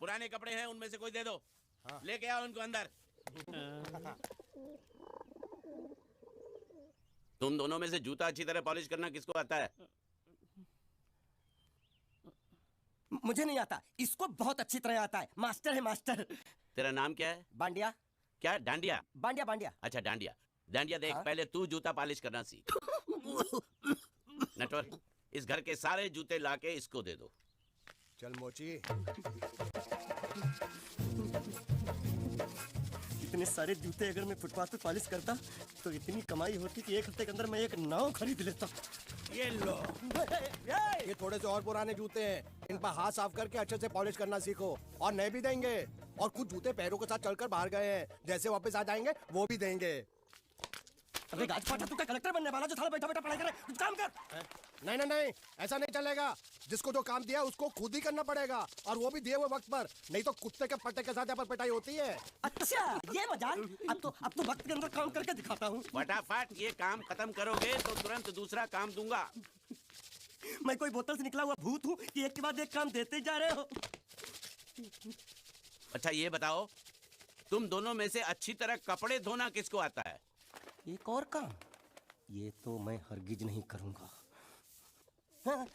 पुराने कपड़े हैं उनमें से कोई दे दो। हाँ। लेके आओ उनको अंदर। तुम दोनों में से जूता अच्छी तरह पॉलिश करना किसको आता है? मुझे नहीं आता, इसको बहुत अच्छी तरह आता है। मास्टर है मास्टर। तेरा नाम क्या है? बांडिया। क्या? डांडिया? बांडिया बांडिया। अच्छा डांडिया। डांडिया देख, हाँ? पहले तू जूता पॉलिश करना सीख। नटवर, इस घर के सारे जूते लाके इसको दे दो। चल मोची। इतने सारे जूते अगर मैं फुटपाथ पे पॉलिश करता तो इतनी कमाई होती कि एक हफ्ते के अंदर मैं एक नाव खरीद लेता। ये लो, ये थोड़े से और पुराने जूते हैं, इन पर हाथ साफ करके अच्छे से पॉलिश करना सीखो। और नए भी देंगे, और कुछ जूते पैरों के साथ चलकर बाहर गए हैं, जैसे वापस आ जाएंगे वो भी देंगे। अबे गाज फाटा, तू क्या कलेक्टर बनने वाला जो साला बैठा बैठा पढ़ाई करे? कुछ काम कर। नहीं नहीं नहीं, ऐसा नहीं चलेगा। जिसको जो काम दिया उसको खुद ही करना पड़ेगा, और वो भी दिए हुए वक्त पर, नहीं तो कुत्ते के पट्टे के साथ यहाँ पर पिटाई होती है। अच्छा ये मजाक। अब तो वक्त के अंदर काम करके दिखाता हूँ। फटाफट ये काम खत्म करोगे तो तुरंत दूसरा काम दूंगा। मैं कोई बोतल से निकला हुआ भूत हूँ कि एक के बाद एक काम देते जा रहे हो? अच्छा ये बताओ, तुम दोनों में से अच्छी तरह कपड़े धोना किसको आता है? एक और काम, ये तो मैं हरगिज नहीं करूंगा। हाँ।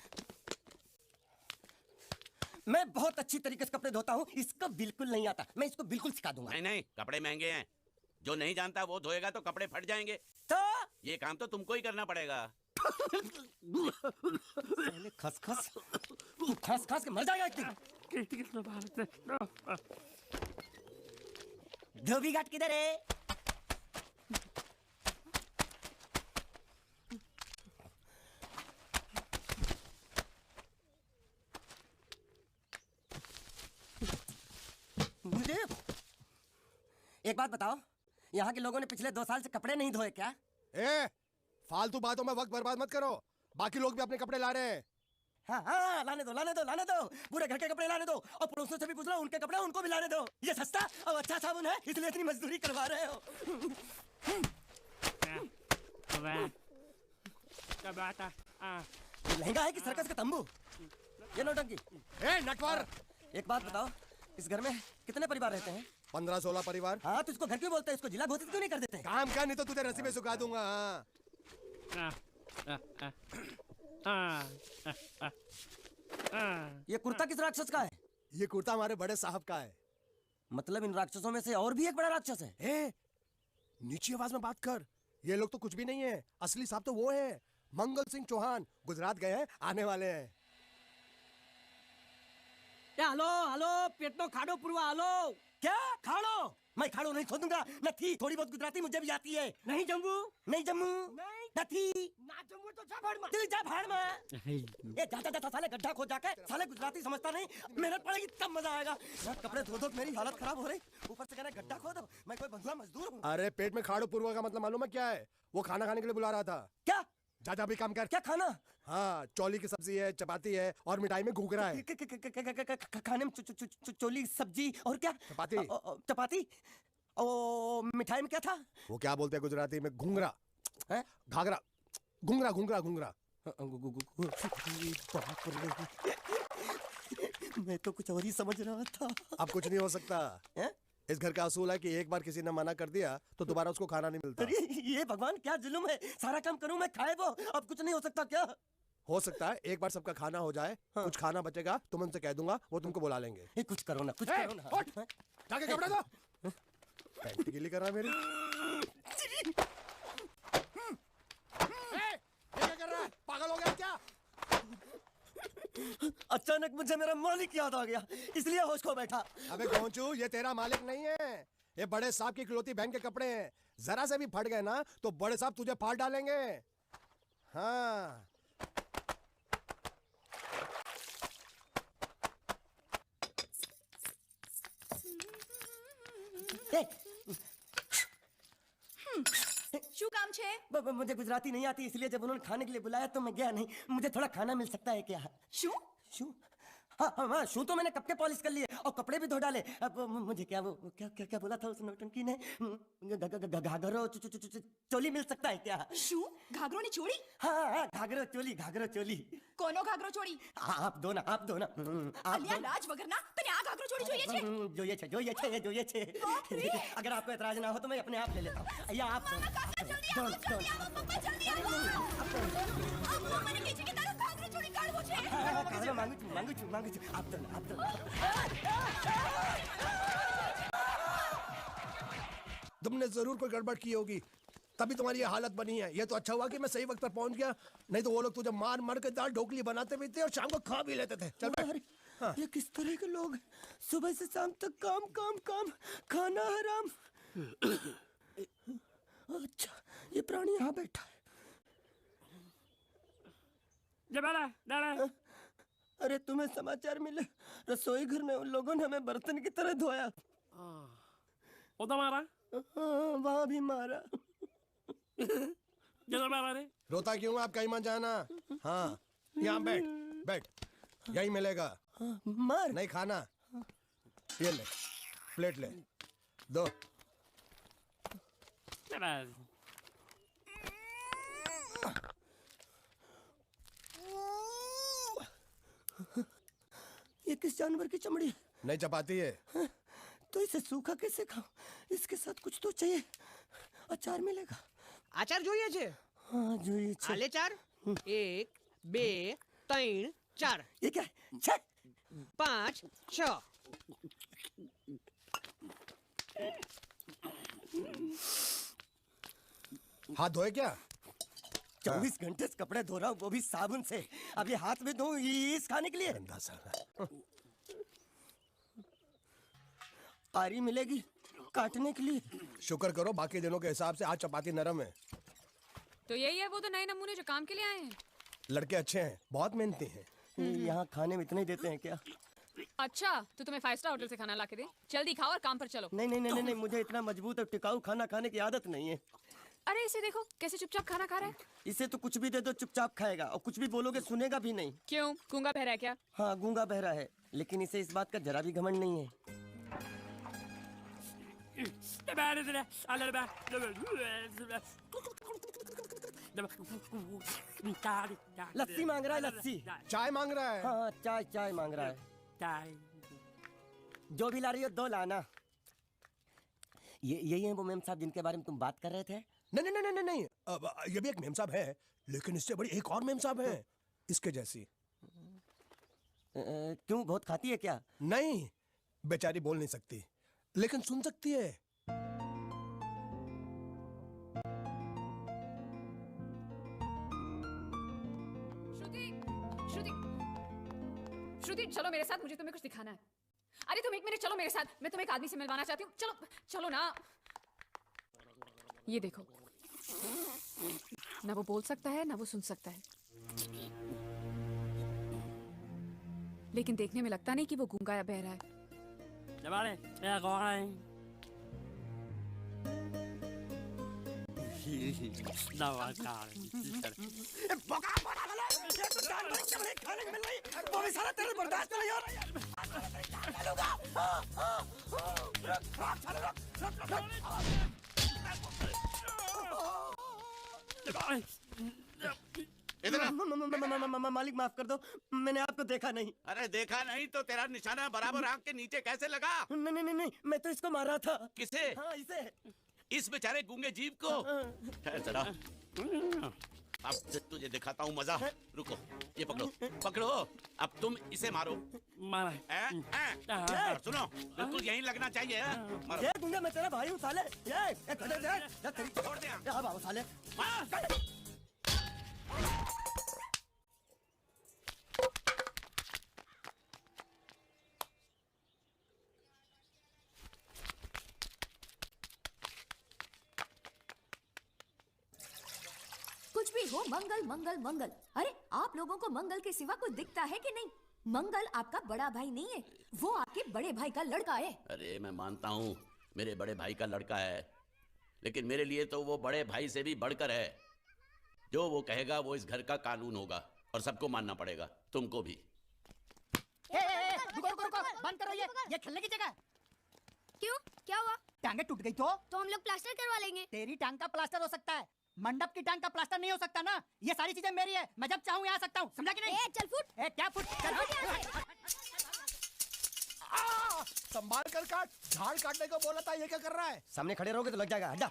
मैं बहुत अच्छी तरीके से कपड़े धोता हूँ, इसको बिल्कुल नहीं आता। मैं इसको बिल्कुल सिखा दूंगा। नहीं नहीं, कपड़े महंगे हैं। जो नहीं जानता वो धोएगा तो कपड़े फट जाएंगे। तो ये काम तो तुमको ही करना पड़ेगा। खस खस खस खस के मर जाएगा एक दिन। धोबी घाट किधर है? मुझे एक बात बताओ, यहाँ के लोगों ने पिछले 2 साल से कपड़े नहीं धोए क्या? फालतू बातों में वक्त बर्बाद मत करो, बाकी लोग भी अपने कपड़े ला रहे हैं। हाँ हाँ, लाने दो लाने दो लाने दो, पूरे घर के कपड़े लाने दो, और पड़ोसियों से भी पूछ लो, उनके कपड़े उनको भी लाने दो। ये सस्ता और अच्छा साबुन है, इसलिए इतनी मजदूरी करवा रहे हो। ये लहंगा है कि सर्कस का तंबू? ये नौटंकी। नटवर, एक बात बताओ, इस घर में कितने परिवार रहते हैं? 15-16 परिवार। हाँ, तो इसको घर क्यों बोलते हैं? इसको जिला घोषित क्यों नहीं कर देते? काम कर, नहीं तो तुझे रस्सी में सुखा दूंगा। ये कुर्ता किस राक्षस का है? ये कुर्ता हमारे बड़े साहब का है। मतलब इन राक्षसों में से और भी एक बड़ा राक्षस है? नीची आवाज में बात कर, ये लोग तो कुछ भी नहीं है। असली साहब तो वो है, मंगल सिंह चौहान। गुजरात गए हैं, आने वाले हैं। हेलो हेलो, पेट में खाड़ो पुरवा। हेलो, क्या खाड़ो? मैं खाड़ो नहीं खोदूंगा। नथी, थोड़ी बहुत गुजराती मुझे भी आती है। नहीं जम्मू, नहीं जम्मू, नहीं नथी, ना जम्मू तो जा भाड़ में। तू जा भाड़ में। ए जा जा साले, गड्ढा खोद जाके। साले गुजराती समझता नहीं, मेहनत पड़ेगी तब मजा आएगा। यार कपड़े धो धो मेरी हालत खराब हो रही, ऊपर से कह रहे गड्ढा खोदो। मैं कोई बंधुआ मजदूर हूँ? अरे पेट में खाड़ो पुरवा का मतलब मालूम है क्या है? वो खाना खाने के लिए बुला रहा था। क्या? जा भी काम कर। क्या खाना? हाँ, चौली की सब्जी है, चपाती है, और मिठाई में घूघरा है। खाने में चोली सब्जी और क्या? चपाती। चपाती। ओ, मिठाई में क्या था? वो क्या बोलते हैं गुजराती में? घूंघरा है? घाघरा, घूंघरा घूंघरा घूंघरा। मैं तो कुछ और ही समझ रहा था। अब कुछ नहीं हो सकता है? इस घर का असूल है कि एक बार किसी ने मना कर दिया तो दोबारा उसको खाना नहीं मिलता। अरे ये भगवान क्या जुल्म है, सारा काम करूं मैं, खाए वो। अब कुछ नहीं हो सकता क्या? हो सकता है एक बार सबका खाना हो जाए। हाँ। कुछ खाना बचेगा तो मैं उनसे कह दूंगा, वो तुमको बुला लेंगे। कुछ करो ना, कुछ करो ना। जाके कपड़े दो। पैंट गीली कर रहा मेरी। ये क्या कर रहा है? पागल हो गया क्या? अचानक मुझे मेरा मालिक याद आ गया, इसलिए होश खो बैठा। अबे गोंचू, ये तेरा मालिक नहीं है, ये बड़े साहब की इकलौती बहन के कपड़े हैं। जरा से भी फट गए ना तो बड़े साहब तुझे फाड़ डालेंगे। हाँ। શું કામ છે? मुझे गुजराती नहीं आती, इसलिए जब उन्होंने खाने के लिए बुलाया तो मैं गया नहीं। मुझे थोड़ा खाना मिल सकता है क्या? શું? शू? हाँ, शू तो मैंने कब के पॉलिश कर लिए और कपड़े भी धो डाले। अब मुझे क्या वो क्या क्या क्या बोला था उस नौटंकी ने? घाघरो चोली मिल सकता है क्या? શું? ઘાઘરોની ચોળી? हाँ, घाघरो चोली। કોનો ઘાઘરો ચોળી? आप दो ना, आप दो ना। અલ્યા લાજ વગરના તને આ ઘાઘરો ચોળી જોઈએ છે अगर आपको एतराज ना हो तो मैं अपने आप ले लेता हूँ या आप मांगू छू आप तो तुमने जरूर कोई गड़बड़ की होगी, तभी तुम्हारी ये हालत बनी है। ये तो अच्छा हुआ कि मैं सही वक्त पर पहुंच गया, नहीं तो वो लोग तुझे मार मार के दाल ढोकली बनाते भी थे और शाम को खा भी लेते थे। चल बैठ। हाँ। ये किस तरह के लोग, सुबह से शाम तक काम काम काम, खाना हराम। अच्छा, ये प्राणी यहाँ बैठा है। अरे तुम्हें समाचार मिले, रसोई घर में उन लोगों ने हमें बर्तन की तरह धोया। मारा वहाँ भी मारा। रोता क्यों? आप कहीं मत जाना। हाँ, यहाँ बैठ बैठ, यही मिलेगा। मार नहीं खाना, ये ले, प्लेट ले, दो। ये किस जानवर की चमड़ी है? नहीं चपाती है। तो इसे सूखा कैसे खाऊं? इसके साथ कुछ तो चाहिए। अचार मिलेगा? આચાર જોઈએ છે हाँ જોઈએ છે। આલે ચાર 1 2 3 4 ये क्या है? छे! 5 6 हाथ धोए क्या? 24 घंटे से कपड़े धो रहा हूँ, वो भी साबुन से। अब ये हाथ में धो इस खाने के लिए? गंदा साला। आरी मिलेगी काटने के लिए? शुक्र करो बाकी दिनों के हिसाब से आज चपाती नरम है। तो यही है वो तो नए नमूने जो काम के लिए आए हैं। लड़के अच्छे हैं, बहुत मेहनती हैं। यहाँ खाने में इतना ही देते हैं क्या? अच्छा तो तुम्हें 5 स्टार होटल से खाना ला के दे, जल्दी खाओ और काम पर चलो। नहीं नहीं नहीं नहीं, नहीं मुझे इतना मजबूत और टिकाऊ खाना खाने की आदत नहीं है। अरे इसे देखो कैसे चुपचाप खाना खा रहा है। इसे तो कुछ भी दे दो चुपचाप खाएगा, और कुछ भी बोलोगे सुनेगा भी नहीं। क्यों, गूंगा बहरा है क्या? हाँ गूंगा बहरा है, लेकिन इसे इस बात का जरा भी घमंड नहीं है। लस्सी मांग रहा है, लस्सी। चाय मांग रहा है। हाँ चाय चाय मांग रहा है। जो भी ला रही हो 2 लाना। ये यही है वो मेम साहब जिनके बारे में तुम बात कर रहे थे? नहीं नहीं नहीं नहीं नहीं, अब ये भी एक मेम साहब है, लेकिन इससे बड़ी एक और मेम साहब है, इसके जैसी। क्यों, बहुत खाती है क्या? नहीं, बेचारी बोल नहीं सकती, लेकिन सुन सकती है। श्रुति श्रुति श्रुति चलो मेरे साथ, मुझे तुम्हें कुछ दिखाना है। अरे तुम 1 मिनट चलो मेरे साथ, मैं तुम्हें एक आदमी से मिलवाना चाहती हूँ। चलो चलो ना। ये देखो, ना वो बोल सकता है ना वो सुन सकता है, लेकिन देखने में लगता नहीं कि वो गूंगा या बहरा है। मालिक माफ कर दो, मैंने आपको देखा नहीं। अरे देखा नहीं तो तेरा निशाना बराबर आंख के नीचे कैसे लगा? नहीं नहीं नहीं, मैं तो इसको मारा था। किसे? हाँ इसे। इस बेचारे गूंगे जीव को? ठहर जरा, अब तुझे दिखाता हूँ मजा। रुको, ये पकड़ो पकड़ो, अब तुम इसे मारो। सुनो, बिल्कुल यहीं लगना चाहिए। मारो। ये गूंगा, मैं तेरा भाई हूँ साले। ये छोड़ दे। हाँ बाबू साले। कुछ भी हो, मंगल मंगल मंगल। अरे आप लोगों को मंगल के सिवा कुछ दिखता है कि नहीं? मंगल आपका बड़ा भाई नहीं है, वो आपके बड़े भाई का लड़का है। अरे मैं मानता हूँ मेरे बड़े भाई का लड़का है, लेकिन मेरे लिए तो वो बड़े भाई से भी बढ़कर है। जो वो कहेगा वो इस घर का कानून होगा और सबको मानना पड़ेगा, तुमको भी। रुको रुको रुको, बंद करो ये खेलने की जगह। क्यों, क्या हुआ? टांगे टूट गई तो हम लोग प्लास्टर करवा लेंगे। तेरी टांग का प्लास्टर हो सकता है, मंडप की टांग का प्लास्टर नहीं हो सकता ना। ये सारी चीजें मेरी है, मैं जब चाहूँ यहाँ आ सकता हूँ, समझा कि नहीं? चल फुट। क्या फुट? चल फुट। संभाल कर काट, झाड़ काटने को बोला था, ये क्या कर रहा है? सामने खड़े रहोगे तो लग जाएगा, हटा।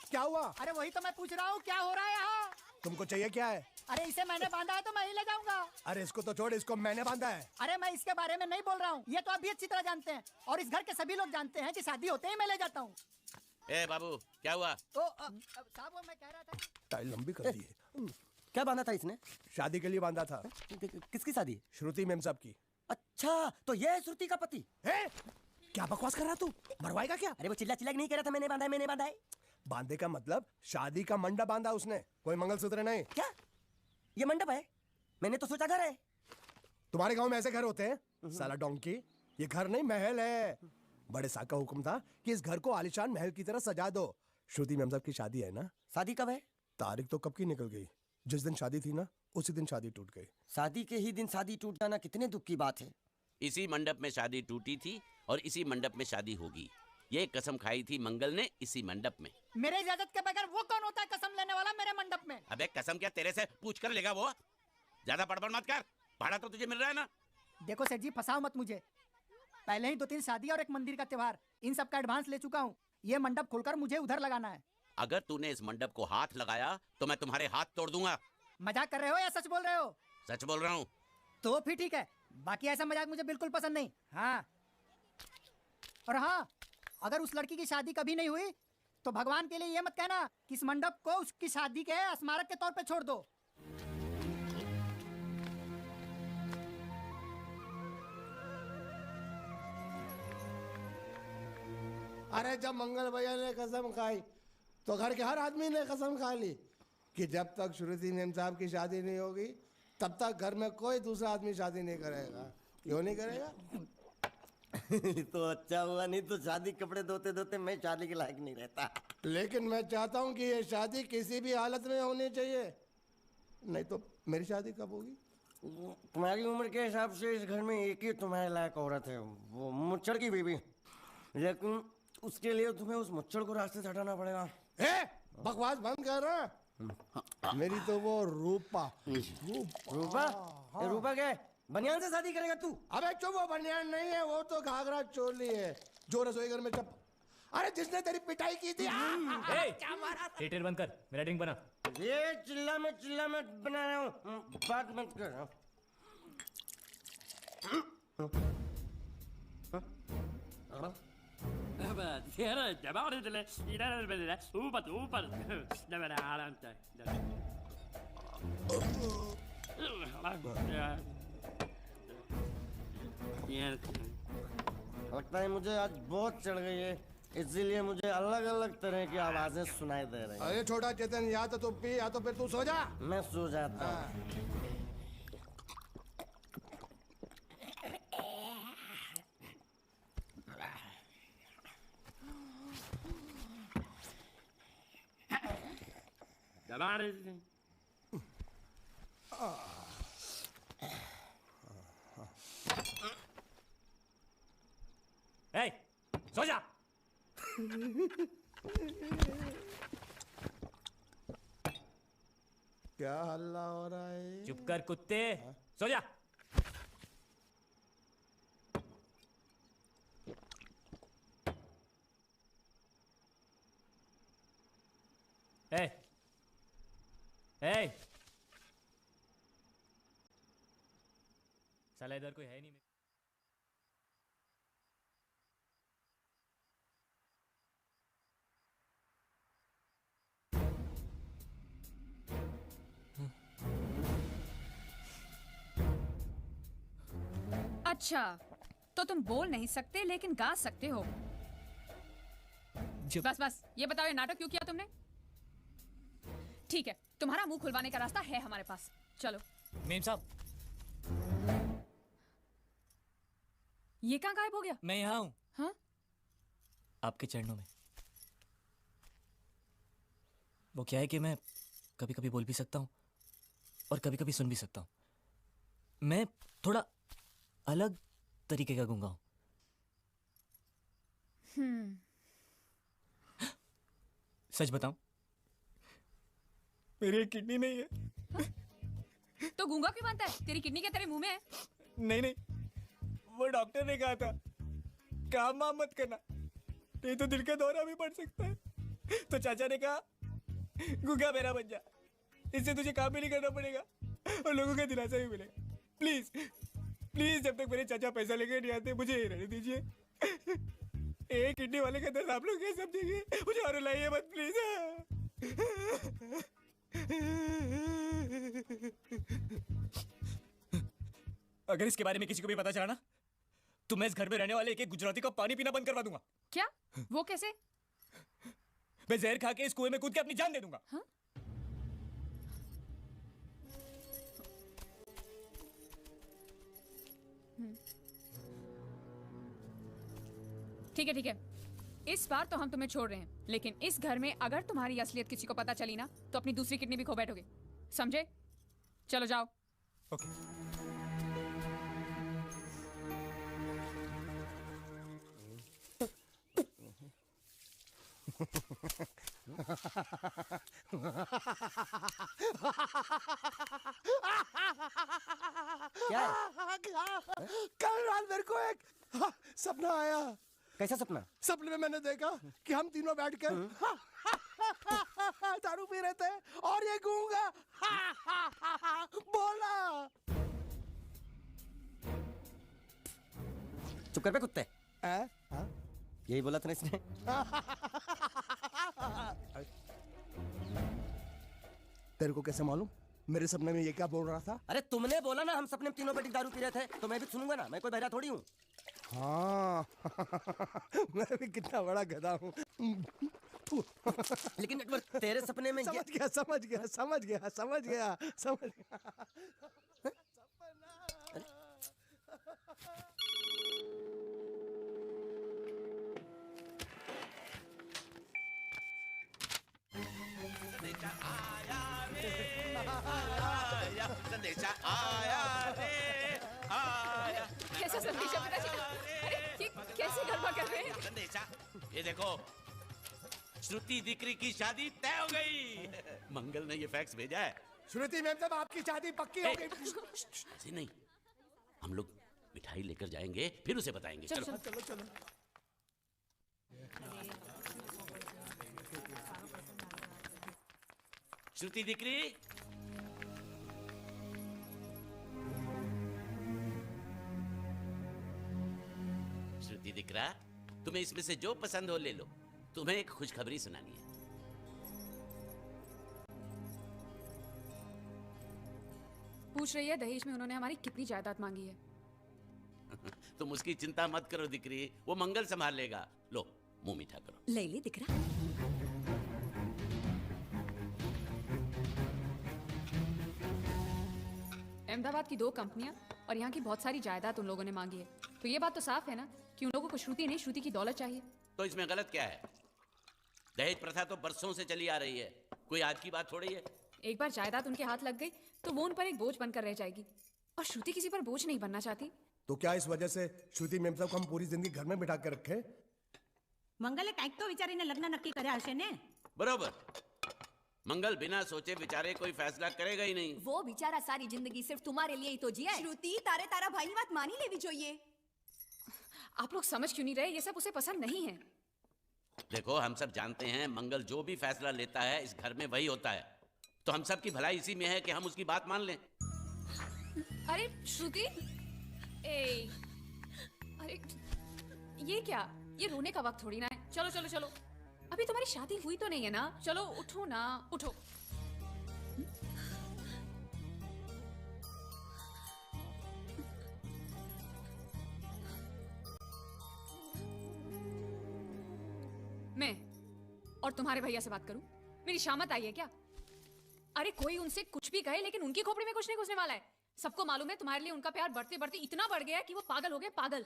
क्या हुआ? अरे वही तो मैं पूछ रहा हूँ, क्या हो रहा है यहाँ? तुमको चाहिए क्या है? अरे इसे मैंने बांधा है तो मैं ही ले जाऊंगा। अरे इसको तो छोड़, इसको मैंने बांधा है। अरे मैं इसके बारे में नहीं बोल रहा हूँ, ये तो आप भी अच्छी तरह जानते हैं और इस घर के सभी लोग जानते हैं कि शादी होते ही मैं ले जाता हूँ। ए बाबू, क्या हुआ? साहब वो मैं कह रहा था टाइल लंबी कर दी है। क्या बांधा था इसने? शादी के लिए बांधा था। किसकी शादी? श्रुति मेम साहब की। अच्छा, तो ये है श्रुति का पति? है? क्या बकवास कर रहा तू? मरवाएगा क्या? अरे वो चिल्ला चिल्ला के नहीं कह रहा था मैंने बांधा है, मैंने बांधा है। बांधे का मतलब शादी का मंडप बांधा उसने, कोई मंगलसूत्र नहीं। क्या ये मंडप है? मैंने तो सोचा घर है। तुम्हारे गांव में ऐसे घर होते हैं? साला डोंकी, ये घर नहीं महल है। बड़े साहब का हुक्म था कि इस घर को आलीशान महल की तरह सजा दो। श्रुति मेम साहब की शादी है ना? शादी कब है? तारीख तो कब की निकल गई। जिस दिन शादी थी ना, उसी दिन शादी टूट गई। शादी के ही दिन शादी टूट जाना कितने दुख की बात है। इसी मंडप में शादी टूटी थी और इसी मंडप में शादी होगी। ये कसम खाई थी मंगल ने इसी मंडप में। मेरे इजाजत के बगैर वो कौन होता है कसम लेने वाला मेरे मंडप में? अबे कसम क्या तेरे से पूछ कर लेगा वो? ज्यादा बड़बड़ मत कर, भाड़ा तो तुझे मिल रहा है ना। देखो सेठ जी, फंसाओ मत मुझे। पहले ही 2-3 शादी और एक मंदिर का त्योहार, इन सब का एडवांस ले चुका हूँ। ये मंडप खोलकर मुझे उधर लगाना है। अगर तूने इस मंडप को हाथ लगाया तो मैं तुम्हारे हाथ तोड़ दूंगा। मजाक कर रहे हो या सच बोल रहे हो? सच बोल रहा हूँ। तो फिर ठीक है, बाकी ऐसा मजाक मुझे बिल्कुल पसंद नहीं। हाँ, और हाँ, अगर उस लड़की की शादी कभी नहीं हुई तो भगवान के लिए ये मत कहना कि इस मंडप को उसकी शादी के स्मारक के तौर पे छोड़ दो। अरे जब मंगल भैया ने कसम खाई तो घर के हर आदमी ने कसम खा ली कि जब तक श्रुति मेम साहब की शादी नहीं होगी तब तक घर में कोई दूसरा आदमी शादी नहीं करेगा। क्यों नहीं करेगा? तो अच्छा हुआ, नहीं तो शादी कपड़े धोते धोते मैं शादी के लायक नहीं रहता। लेकिन मैं चाहता हूँ कि ये शादी किसी भी हालत में होनी चाहिए, नहीं तो मेरी शादी कब होगी? तुम्हारी उम्र के हिसाब से इस घर में एक ही तुम्हारे लायक औरत है, वो मुच्छड़ की बीवी। लेकिन उसके लिए तुम्हें उस मुच्छड़ को रास्ते से हटाना पड़ेगा। बकवास बंद कर। मेरी तो वो रूपा। रूपा? रूपा क्या है? बनियान से शादी करेगा तू? अबे चुप, वो बनियान नहीं है, वो तो घाघरा चोली है जो रसोई घर में अरे जिसने तेरी पिटाई की थी। क्या मारा था? थिएटर बंद कर, मेरा ड्रिंक बना। ये चिल्ला में बना रहा हूँ, बात मत कर। लगता है मुझे आज बहुत चढ़ गई है, इसीलिए मुझे अलग अलग तरह की आवाजें सुनाई दे रही हैं। अरे छोटा चेतन, या तो तू पी या तो फिर तू सो जा। मैं सो जाता हूँ। ए, सो जा। क्या हल्ला हो रहा है? चुप कर कुत्ते, सो जा। ए, ए, साला इधर कोई है नहीं। अच्छा, तो तुम बोल नहीं सकते लेकिन गा सकते हो। बस बस, ये बताओ ये नाटक क्यों किया तुमने? ठीक है, तुम्हारा मुंह खुलवाने का रास्ता है हमारे पास, चलो। मेम साहब, ये कहाँ गायब हो गया? मैं यहाँ हूँ। हाँ? आपके चरणों में। वो क्या है कि मैं कभी कभी बोल भी सकता हूँ और कभी कभी सुन भी सकता हूँ। मैं थोड़ा अलग तरीके का गूंगा हूँ। सच बताऊं, मेरी एक किडनी नहीं है। तो गूंगा क्यों बनता है? तेरी किडनी क्या तेरे मुंह में है? नहीं नहीं, वो डॉक्टर ने कहा था काम वाम मत करना, नहीं तो दिल का दौरा भी पड़ सकता है। तो चाचा ने कहा गूंगा बहरा बन जा, इससे तुझे काम भी नहीं करना पड़ेगा और लोगों का दिलासा भी मिलेगा। प्लीज प्लीज, जब तक मेरे चाचा पैसा लेके नहीं आते मुझे ये रहने दीजिए। एक किडनी वाले का दर्द आप लोग क्या समझेंगे, मुझे और रुलाइए मत प्लीज। अगर इसके बारे में किसी को भी पता चला ना, तो मैं इस घर में रहने वाले एक गुजराती का पानी पीना बंद करवा दूंगा। क्या? वो कैसे? मैं जहर खा के इस कुएं में कूद के अपनी जान दे दूंगा। हाँ? ठीक है ठीक है, इस बार तो हम तुम्हें छोड़ रहे हैं, लेकिन इस घर में अगर तुम्हारी असलियत किसी को पता चली ना, तो अपनी दूसरी किडनी भी खो बैठोगे, समझे? चलो जाओ। ओके। क्या है? कल रात मेरे को एक सपना आया। कैसा सपना? सपने में मैंने देखा कि हम तीनों बैठ कर दारू पी रहे थे और ये गूंगा बोला। चुप कर बे कुत्ते। यही बोला था ना इसने। तेरे को कैसे मालूम मेरे सपने में ये क्या बोल रहा था? अरे तुमने बोला ना हम सपने में तीनों बैठ के दारू पी रहे थे, तो मैं भी सुनूंगा ना, मैं कोई बहरा थोड़ी हूँ। हाँ मैं भी कितना बड़ा गधा हूँ। लेकिन नेटवर्क तेरे सपने में समझ गया समझ गया समझ गया समझ गया समझ गया। संदेशा आया रे आया। कैसा संदेशा पिताजी? अरे ये कैसे गरबा कर रहे हैं? संदेशा, ये देखो श्रुति दिकरी की शादी तय हो गई। मंगल ने ये फैक्स भेजा है। श्रुति मैम साहब आपकी शादी पक्की हो गई। ऐसे नहीं, हम लोग मिठाई लेकर जाएंगे फिर उसे बताएंगे। चलो, चलो चलो चलो। श्रुति दिकरी, श्रुति दिकरा, तुम्हें इसमें से जो पसंद हो ले लो। तुम्हें एक खुशखबरी सुनानी है। पूछ रही है दहेज में उन्होंने हमारी कितनी जायदाद मांगी है। तुम उसकी चिंता मत करो दिकरी, वो मंगल संभाल लेगा। लो मुंह मीठा करो। ले ले दिख रहा। अहमदाबाद की 2 कंपनियां और यहाँ की बहुत सारी जायदाद उन लोगों ने मांगी है, तो ये बात तो साफ है ना कि उन लोगों को श्रुति नहीं, श्रुति की दौलत चाहिए। तो इसमें गलत क्या है? दहेज प्रथा तो बरसों से चली आ रही है, कोई आज की बात थोड़ी है। एक बार जायदाद उनके हाथ लग गई तो वो उन पर एक बोझ बनकर रह जाएगी, और श्रुति किसी पर बोझ नहीं बनना चाहती। तो क्या इस वजह से श्रुति मैम साहब को हम पूरी जिंदगी घर में बिठा के रखे? મંગલે કાંઈક તો વિચારીને લગ્ન નક્કી કર્યા હશે ને? बरोबर, मंगल बिना सोचे विचारे कोई फैसला करेगा ही नहीं। वो बेचारा सारी जिंदगी सिर्फ तुम्हारे लिए ही तो जिया है। श्रुति तारे तारा भाई ની વાત માની લેવી જોઈએ। आप लोग समझ क्यों नहीं रहे? ये सब उसे पसंद नहीं है। देखो हम सब जानते हैं मंगल जो भी फैसला लेता है इस घर में वही होता है, तो हम सब की भलाई इसी में है कि हम उसकी बात मान लें। अरे श्रुति, ए, अरे ये क्या? ये रोने का वक्त थोड़ी ना है। चलो चलो चलो, अभी तुम्हारी शादी हुई तो नहीं है ना? चलो उठो ना, उठो। मैं और तुम्हारे भैया से बात करूं? मेरी शामत आई है क्या? अरे कोई उनसे कुछ भी कहे, लेकिन उनकी खोपड़ी में कुछ नहीं घुसने वाला है। सबको मालूम है तुम्हारे लिए उनका प्यार बढ़ते बढ़ते इतना बढ़ गया है कि वो पागल हो गए, पागल।